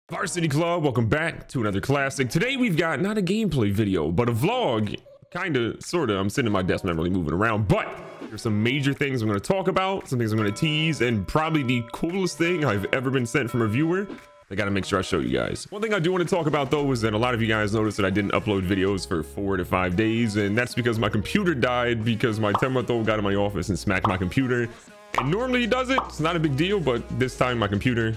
Varsity Club, welcome back to another classic. Today we've got not a gameplay video, but a vlog. Kinda, sorta. I'm sitting at my desk, not really moving around, but there's some major things I'm going to talk about, some things I'm going to tease, and probably the coolest thing I've ever been sent from a viewer. I got to make sure I show you guys. One thing I do want to talk about though is that a lot of you guys noticed that I didn't upload videos for 4 to 5 days, and that's because my computer died because my 10-month-old got in my office and smacked my computer. And normally he does it, it's not a big deal, but this time my computer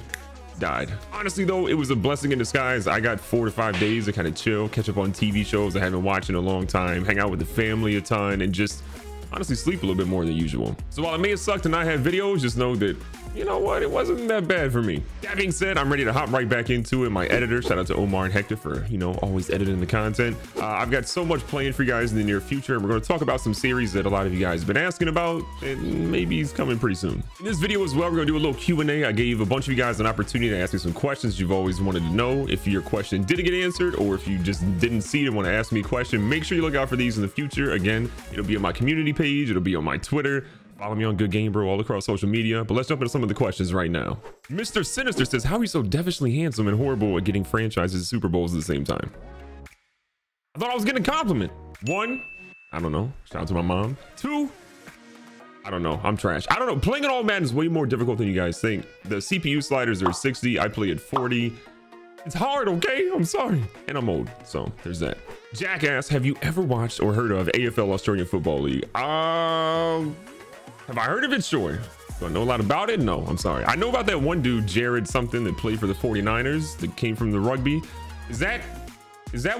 died. Honestly though, it was a blessing in disguise. I got 4 to 5 days to kind of chill, catch up on TV shows I haven't watched in a long time, hang out with the family a ton, and just honestly sleep a little bit more than usual. So while it may have sucked to not have videos, just know that, you know what, it wasn't that bad for me. That being said, I'm ready to hop right back into it. My editor, shout out to Omar and Hector for, you know, always editing the content. I've got so much planned for you guys in the near future. We're going to talk about some series that a lot of you guys have been asking about, and maybe it's coming pretty soon. In this video as well, we're going to do a little Q&A. I gave a bunch of you guys an opportunity to ask me some questions you've always wanted to know. If your question didn't get answered, or if you just didn't see it and want to ask me a question, make sure you look out for these in the future. Again, it'll be on my community page, it'll be on my Twitter. Follow me on GoodGameBro all across social media. But let's jump into some of the questions right now. Mr. Sinister says, how are you so devilishly handsome and horrible at getting franchises Super Bowls at the same time? I thought I was getting a compliment. 1, I don't know. Shout out to my mom. 2, I don't know. I'm trash. I don't know. Playing it all Madden is way more difficult than you guys think. The CPU sliders are 60. I play at 40. It's hard, okay? I'm sorry. And I'm old, so there's that. Jackass, have you ever watched or heard of AFL Australian Football League? Have I heard of it? Sure. Do I know a lot about it? No, I'm sorry. I know about that one dude, Jared something, that played for the 49ers, that came from the rugby. Is that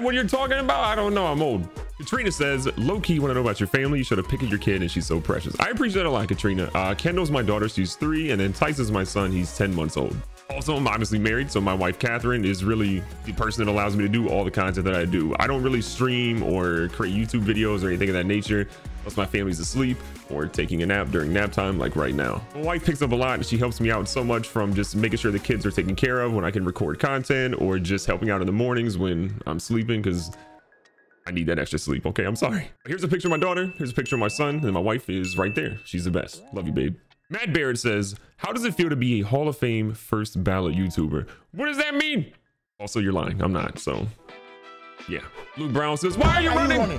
what you're talking about? I don't know. I'm old. Katrina says, low-key want to know about your family. You should have picked your kid and she's so precious. I appreciate it a lot, Katrina. Kendall's my daughter. She's 3. And then Tyson's my son. He's 10 months old. Also, I'm obviously married, so my wife Catherine is really the person that allows me to do all the content that I do. I don't really stream or create YouTube videos or anything of that nature unless my family's asleep or taking a nap during nap time, like right now. My wife picks up a lot and she helps me out so much, from just making sure the kids are taken care of when I can record content, or just helping out in the mornings when I'm sleeping, because I need that extra sleep. Okay, I'm sorry. Here's a picture of my daughter, here's a picture of my son, and my wife is right there. She's the best. Love you, babe. Matt Barrett says, how does it feel to be a Hall of Fame first ballot YouTuber? What does that mean? Also, you're lying. I'm not. So yeah. Luke Brown says, why are you running?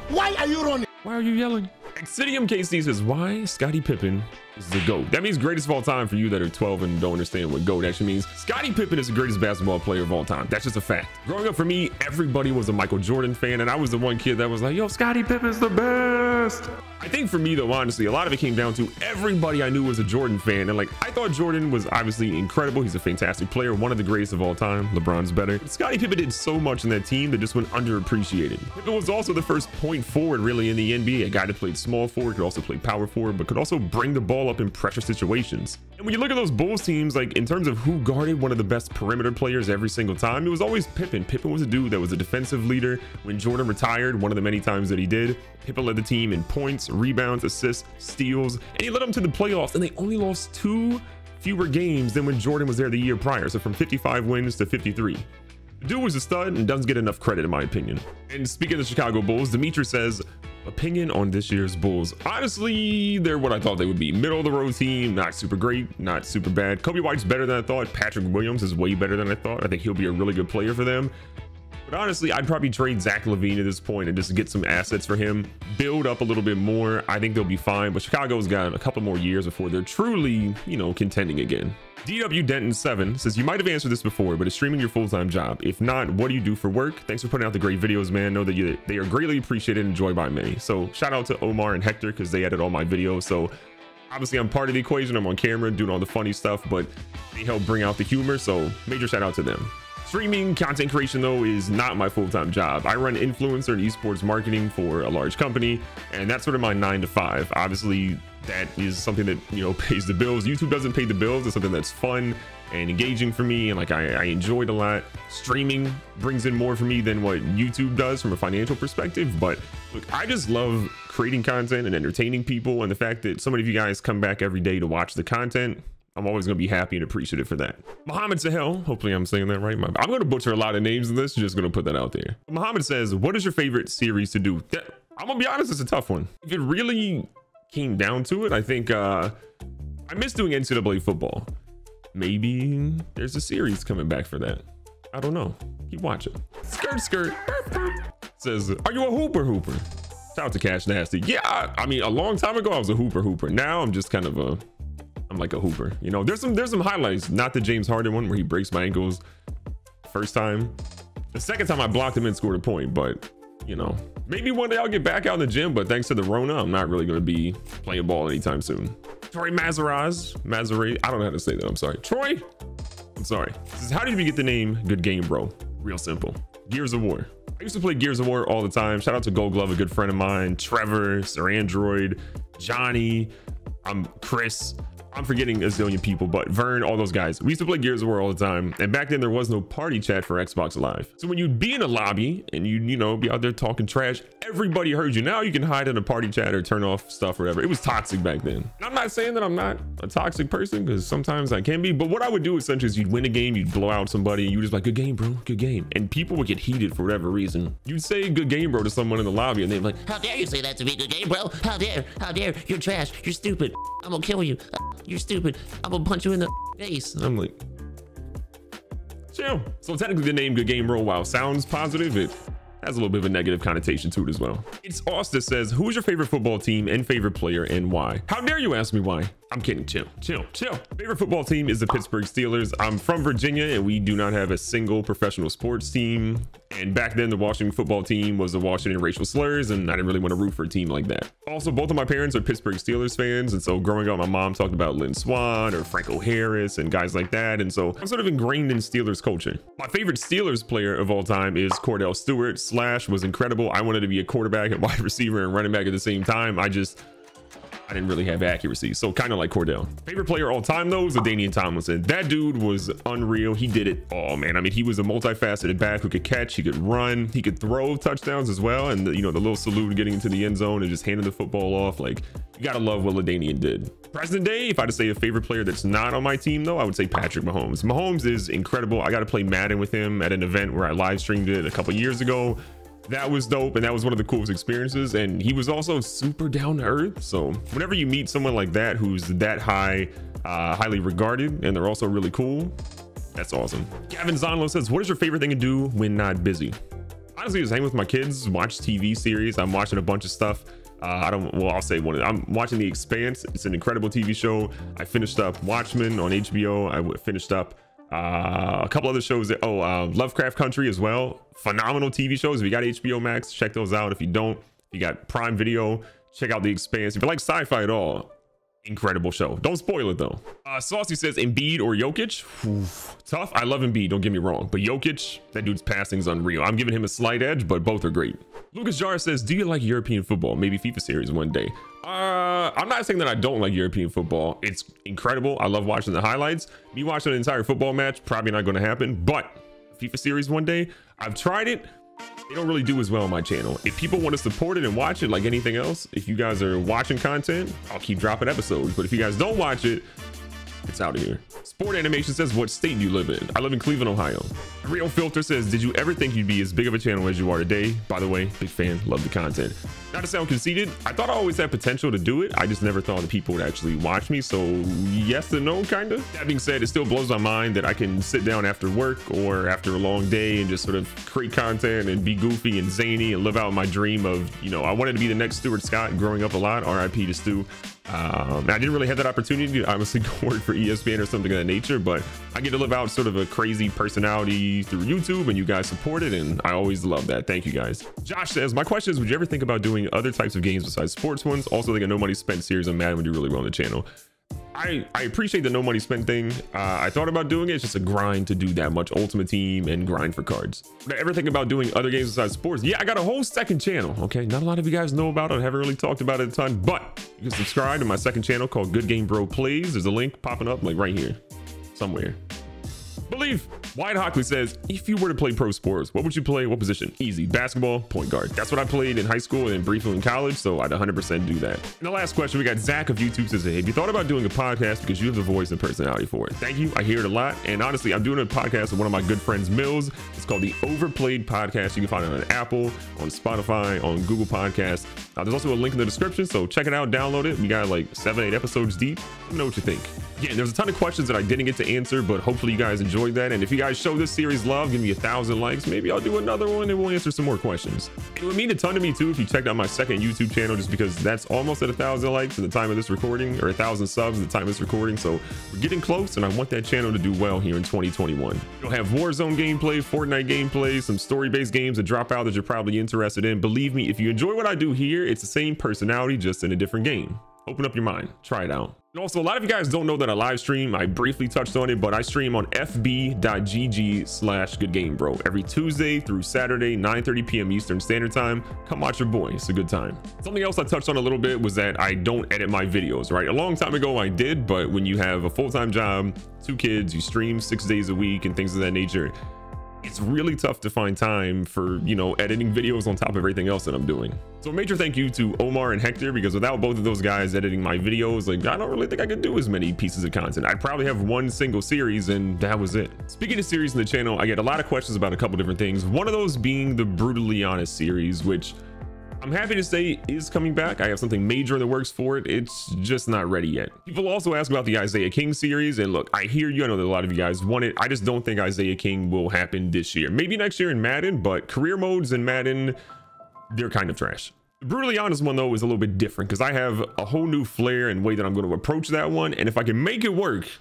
Why are you running? Why are you yelling? Exidium KC says, why Scottie Pippen is the GOAT? That means greatest of all time for you that are 12 and don't understand what GOAT actually means. Scottie Pippen is the greatest basketball player of all time. That's just a fact. Growing up for me, everybody was a Michael Jordan fan, and I was the one kid that was like, yo, Scottie Pippen's the best. I think for me though, honestly, a lot of it came down to everybody I knew was a Jordan fan, and like, I thought Jordan was obviously incredible. He's a fantastic player, one of the greatest of all time. LeBron's better. But Scottie Pippen did so much in that team that just went underappreciated. Pippen was also the first point forward really in the NBA, a guy that played small forward, could also play power forward, but could also bring the ball up in pressure situations. And when you look at those Bulls teams, like in terms of who guarded one of the best perimeter players every single time, it was always Pippen. Pippen was a dude that was a defensive leader. When Jordan retired, one of the many times that he did, Pippen led the team in points, rebounds, assists, steals, and he led them to the playoffs, and they only lost 2 fewer games than when Jordan was there the year prior. So from 55 wins to 53. The dude was a stud and doesn't get enough credit in my opinion. And speaking of the Chicago Bulls, Dimitri says, opinion on this year's Bulls. Honestly, they're what I thought they would be. Middle of the road team, not super great, not super bad. Kobe White's better than I thought. Patrick Williams is way better than I thought. I think he'll be a really good player for them. But honestly, I'd probably trade Zach LaVine at this point and just get some assets for him, build up a little bit more. I think they'll be fine, but Chicago's got a couple more years before they're truly, you know, contending again. DW Denton 7 says, you might have answered this before, but is streaming your full-time job? If not, what do you do for work? Thanks for putting out the great videos, man. Know that they are greatly appreciated and enjoyed by many. So shout out to Omar and Hector, because they edit all my videos. So obviously I'm part of the equation. I'm on camera doing all the funny stuff, but they help bring out the humor. So major shout out to them. Streaming content creation though is not my full-time job. I run influencer and esports marketing for a large company, and that's sort of my 9 to 5. Obviously that is something that, you know, pays the bills. YouTube doesn't pay the bills. It's something that's fun and engaging for me, and like I enjoy it a lot. Streaming brings in more for me than what YouTube does from a financial perspective, but look, I just love creating content and entertaining people, and the fact that so many of you guys come back every day to watch the content, I'm always going to be happy and appreciative for that. Mohammed Sahel, hopefully I'm saying that right. I'm going to butcher a lot of names in this, just going to put that out there. Mohammed says, what is your favorite series to do? I'm going to be honest, it's a tough one. If it really came down to it, I think I miss doing NCAA football. maybe there's a series coming back for that. I don't know. Keep watching. Skirt, skirt. Says, are you a hooper? Shout out to Cash Nasty. Yeah, I mean, a long time ago, I was a hooper. Now I'm just kind of I'm like a hooper. You know, there's some highlights. Not the James Harden one where he breaks my ankles first time. The second time I blocked him and scored a point, but you know, maybe one day I'll get back out in the gym, but thanks to the Rona, I'm not really going to be playing ball anytime soon. Troy Mazaray. I don't know how to say that. I'm sorry. Troy, I'm sorry. This is, how did you get the name Good Game Bro? Real simple. Gears of War. I used to play Gears of War all the time. Shout out to Gold Glove, a good friend of mine. Trevor, Sir Android, Johnny, Chris. I'm forgetting a zillion people, but Vern, all those guys. We used to play Gears of War all the time. And back then there was no party chat for Xbox Live. So when you'd be in a lobby and you'd, you know, be out there talking trash, everybody heard you. Now you can hide in a party chat or turn off stuff or whatever. It was toxic back then. And I'm not saying that I'm not a toxic person, because sometimes I can be, but what I would do essentially is you'd win a game, you'd blow out somebody, you just like, good game, bro, good game. And people would get heated for whatever reason. You'd say good game, bro, to someone in the lobby and they'd be like, how dare you say that to me, good game, bro? How dare, you're trash, you're stupid, I'm gonna kill you, you're stupid, I'm gonna punch you in the face. And I'm like, chill. So technically the name Good Game Bro, while sounds positive, it has a little bit of a negative connotation to it as well. It's Austin says, who is your favorite football team and favorite player and why? How dare you ask me why? I'm kidding. Chill. Favorite football team is the Pittsburgh Steelers. I'm from Virginia and we do not have a single professional sports team. And back then the Washington football team was the Washington racial slurs, and I didn't really want to root for a team like that. Also, both of my parents are Pittsburgh Steelers fans, and so growing up my mom talked about Lynn Swann or Franco Harris and guys like that, and so I'm sort of ingrained in Steelers culture. My favorite Steelers player of all time is Cordell Stewart. Slash was incredible. I wanted to be a quarterback and wide receiver and running back at the same time. I didn't really have accuracy, so kind of like Cordell. Favorite player all time though is LaDainian Tomlinson. That dude was unreal. He did it all, man. I mean, he was a multifaceted back who could catch, he could run, he could throw touchdowns as well, and you know, the little salute getting into the end zone and just handing the football off. Like, you gotta love what LaDainian did. Present day, if I had to say a favorite player that's not on my team though, I would say Patrick Mahomes. Mahomes is incredible. I got to play Madden with him at an event where I live streamed it a couple years ago. That was dope, and that was one of the coolest experiences, and he was also super down to earth. So whenever you meet someone like that who's that highly regarded, and they're also really cool, that's awesome. Gavin Zonlo says, what is your favorite thing to do when not busy? Honestly, just hang with my kids, watch TV series. I'm watching a bunch of stuff. I'll say one. I'm watching The Expanse. It's an incredible TV show. I finished up Watchmen on HBO. I finished up a couple other shows that Lovecraft Country as well. Phenomenal TV shows. If you got HBO Max, check those out. If you don't, if you got Prime Video, check out The Expanse. If you like sci-fi at all, incredible show. Don't spoil it though. Saucy says Embiid or Jokic. Tough. I love Embiid, don't get me wrong, but Jokic, that dude's passing is unreal. I'm giving him a slight edge, but both are great. Lucas Jar says, do you like European football? Maybe FIFA series one day. I'm not saying that I don't like European football. It's incredible. I love watching the highlights. Me watching an entire football match, probably not going to happen, but FIFA series one day. I've tried it. They don't really do as well on my channel. If people want to support it and watch it like anything else, if you guys are watching content, I'll keep dropping episodes. But if you guys don't watch it, it's out of here. Sport Animation says, what state do you live in? I live in Cleveland, Ohio. Real Filter says, did you ever think you'd be as big of a channel as you are today? By the way, big fan, love the content. Not to sound conceited, I thought I always had potential to do it. I just never thought that people would actually watch me. So yes and no, kind of. That being said, it still blows my mind that I can sit down after work or after a long day and just sort of create content and be goofy and zany and live out my dream of, you know, I wanted to be the next Stuart Scott growing up a lot. RIP to Stu. I didn't really have that opportunity to obviously go work for ESPN or something of that nature, but I get to live out sort of a crazy personality through YouTube, and you guys support it, and I always love that. Thank you guys. Josh says, my question is, would you ever think about doing other types of games besides sports ones? Also think a no money spent series on Madden would do really well on the channel. I appreciate the no money spent thing. I thought about doing it. It's just a grind to do that much Ultimate Team and grind for cards. Would I ever think about doing other games besides sports? Yeah, I got a whole second channel. Okay, not a lot of you guys know about it. I haven't really talked about it a ton, but you can subscribe to my second channel called Good Game Bro Plays. There's a link popping up like right here somewhere. Believe. Wyatt Hockley says, if you were to play pro sports, what would you play? What position? Easy. Basketball, point guard. That's what I played in high school and briefly in college, so I'd 100% do that. And the last question, we got Zach of YouTube says, hey, have you thought about doing a podcast because you have the voice and personality for it? Thank you. I hear it a lot. And honestly, I'm doing a podcast with one of my good friends, Mills. It's called the Overplayed Podcast. You can find it on Apple, on Spotify, on Google Podcasts. There's also a link in the description, so check it out, download it. We got like 7-8 episodes deep. Let me know what you think. Yeah, there's a ton of questions that I didn't get to answer, but hopefully you guys enjoyed that. And if you guys show this series love, give me 1,000 likes, maybe I'll do another one and we'll answer some more questions. It would mean a ton to me too if you checked out my second YouTube channel, just because that's almost at 1,000 likes at the time of this recording, or 1,000 subs at the time of this recording. So we're getting close, and I want that channel to do well here in 2021. You'll have Warzone gameplay, Fortnite gameplay, some story-based games that drop out that you're probably interested in. Believe me, if you enjoy what I do here, it's the same personality, just in a different game. Open up your mind, try it out. And also, a lot of you guys don't know that I live stream. I briefly touched on it, but I stream on fb.gg/GoodGameBro every Tuesday through Saturday, 9:30 p.m. Eastern Standard Time. Come watch your boy, it's a good time. Something else I touched on a little bit was that I don't edit my videos, right? A long time ago I did, but when you have a full-time job, 2 kids, you stream 6 days a week and things of that nature, it's really tough to find time for, you know, editing videos on top of everything else that I'm doing. So a major thank you to Omar and Hector, because without both of those guys editing my videos, like, I don't really think I could do as many pieces of content. I'd probably have one single series and that was it. Speaking of series in the channel, I get a lot of questions about a couple different things. One of those being the Brutally Honest series, which I'm happy to say is coming back. I have something major in the works for it. It's just not ready yet. People also ask about the Isaiah King series, and look, I hear you. I know that a lot of you guys want it. I just don't think Isaiah King will happen this year. Maybe next year in Madden, but career modes in Madden, they're kind of trash. The Brutally Honest one though is a little bit different, because I have a whole new flair and way that I'm going to approach that one, and if I can make it work, it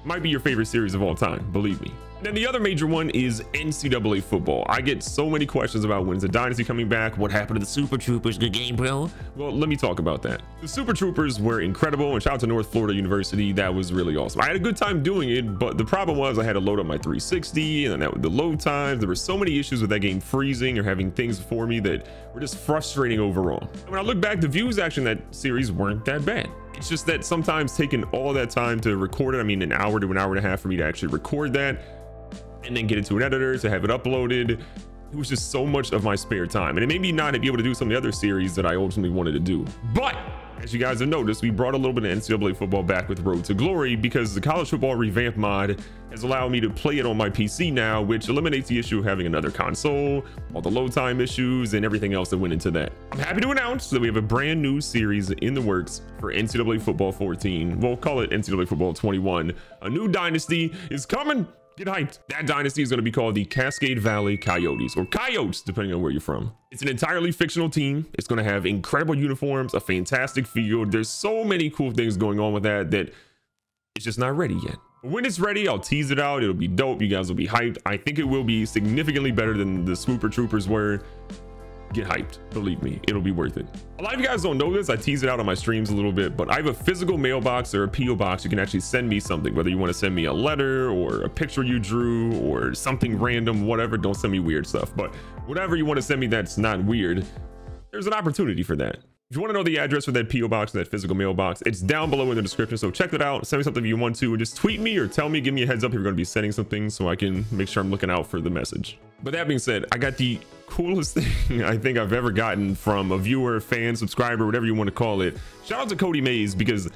might be your favorite series of all time, believe me. And then the other major one is NCAA football. I get so many questions about when's the Dynasty coming back, what happened to the Super Troopers, good game, bro. Well, let me talk about that. The Super Troopers were incredible, and shout out to North Florida University. That was really awesome. I had a good time doing it, but the problem was I had to load up my 360, and then the load times. There were so many issues with that game freezing or having things for me that were just frustrating overall. And when I look back, the views actually in that series weren't that bad. It's just that sometimes taking all that time to record it, I mean, an hour to an hour and a half for me to actually record that and then get into an editor to have it uploaded, it was just so much of my spare time, and it made me not be able to do some of the other series that I ultimately wanted to do. But as you guys have noticed, we brought a little bit of NCAA football back with Road to Glory, because the college football revamp mod has allowed me to play it on my PC now, which eliminates the issue of having another console, all the load time issues, and everything else that went into that. I'm happy to announce that we have a brand new series in the works for NCAA football 14. We'll call it NCAA football 21. A new dynasty is coming. Get hyped. That dynasty is going to be called the Cascade Valley Coyotes, or Coyotes, depending on where you're from. It's an entirely fictional team. It's going to have incredible uniforms, a fantastic field. There's so many cool things going on with that it's just not ready yet. When it's ready, I'll tease it out. It'll be dope. You guys will be hyped. I think it will be significantly better than the Super Troopers were. Get hyped, believe me, it'll be worth it. A lot of you guys don't know this. I tease it out on my streams a little bit, but I have a physical mailbox or a PO box. You can actually send me something, whether you want to send me a letter or a picture you drew or something random, whatever. Don't send me weird stuff, but whatever you want to send me that's not weird, there's an opportunity for that. If you want to know the address for that PO box, that physical mailbox, it's down below in the description. So check that out. Send me something if you want to, and just tweet me or tell me, give me a heads up if you're going to be sending something so I can make sure I'm looking out for the message. But that being said, I got the coolest thing I think I've ever gotten from a viewer, fan, subscriber, whatever you want to call it. Shout out to Cody Mays, because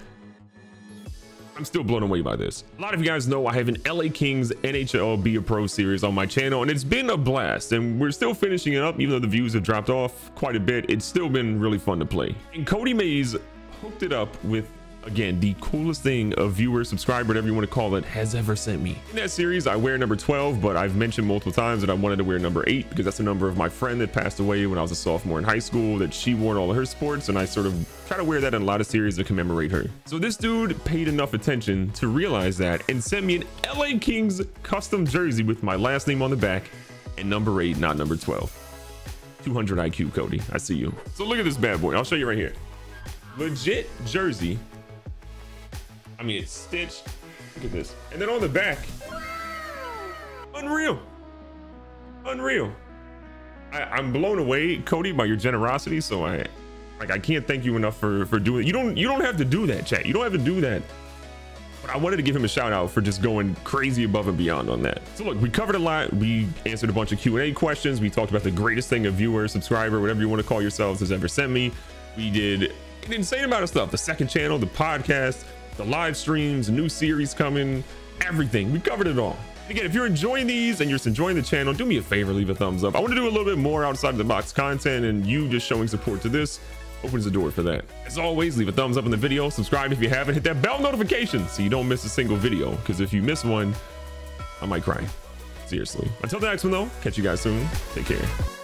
I'm still blown away by this. A lot of you guys know I have an LA Kings NHL Be a Pro series on my channel, and it's been a blast, and we're still finishing it up. Even though the views have dropped off quite a bit, it's still been really fun to play. And Cody Mays hooked it up with, again, the coolest thing a viewer, subscriber, whatever you want to call it, has ever sent me. In that series, I wear number 12, but I've mentioned multiple times that I wanted to wear number 8 because that's the number of my friend that passed away when I was a sophomore in high school, that she wore in all of her sports, and I sort of try to wear that in a lot of series to commemorate her. So this dude paid enough attention to realize that and sent me an LA Kings custom jersey with my last name on the back and number 8, not number 12. 200 IQ, Cody. I see you. So look at this bad boy. I'll show you right here. Legit jersey. I mean, it's stitched. Look at this. And then on the back, unreal. I'm blown away, Cody, by your generosity. So I can't thank you enough for doing it. You don't have to do that, chat. You don't have to do that. But I wanted to give him a shout out for just going crazy above and beyond on that. So look, we covered a lot. We answered a bunch of Q&A questions. We talked about the greatest thing a viewer, subscriber, whatever you want to call yourselves, has ever sent me. We did an insane amount of stuff. The second channel, the podcast, the live streams, new series coming, everything. We covered it all. Again, if you're enjoying these and you're just enjoying the channel, do me a favor, leave a thumbs up. I want to do a little bit more outside of the box content, and you just showing support to this opens the door for that. As always, leave a thumbs up in the video, subscribe if you haven't, hit that bell notification so you don't miss a single video, because if you miss one, I might cry. Seriously. Until the next one though, catch you guys soon. Take care.